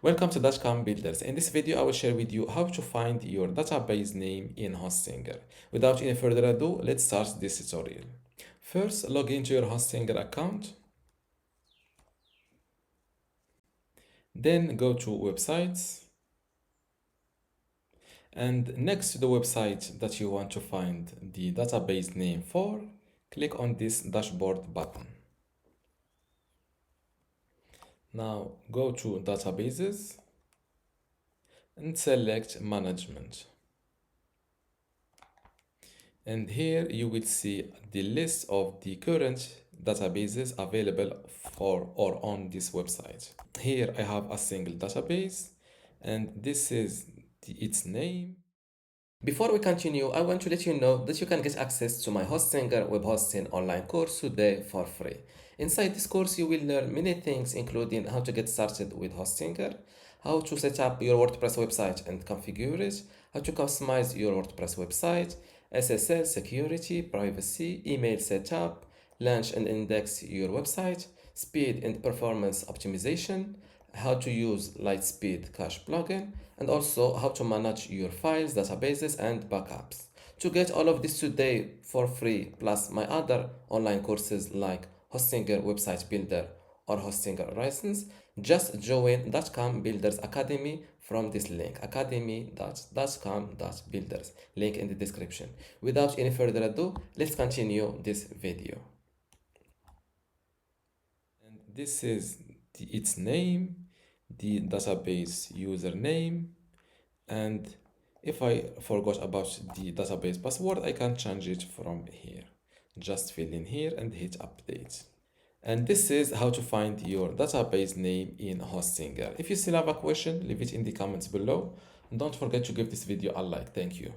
Welcome to dotcom builders. In this video, I will share with you how to find your database name in Hostinger. Without any further ado, let's start this tutorial. First, log into your Hostinger account. Then go to websites. And next to the website that you want to find the database name for, click on this dashboard button. Now go to databases and select management. And here you will see the list of the current databases available for or on this website. Here I have a single database and this is its name. Before we continue, I want to let you know that you can get access to my Hostinger web hosting online course today for free. Inside this course, you will learn many things, including how to get started with Hostinger, how to set up your WordPress website and configure it, how to customize your WordPress website, SSL, security, privacy, email setup, launch and index your website, speed and performance optimization, how to use Lightspeed Cache plugin, and also how to manage your files, databases, and backups. To get all of this today for free, plus my other online courses like Hostinger Website Builder or Hostinger License, just join dotcom builders academy from this link, academy.dotcom.builders, link in the description. Without any further ado, let's continue this video. And this is its name, the database username, and if I forgot about the database password, I can change it from here. Just fill in here and hit update. And this is how to find your database name in Hostinger. If you still have a question, leave it in the comments below. Don't forget to give this video a like. Thank you.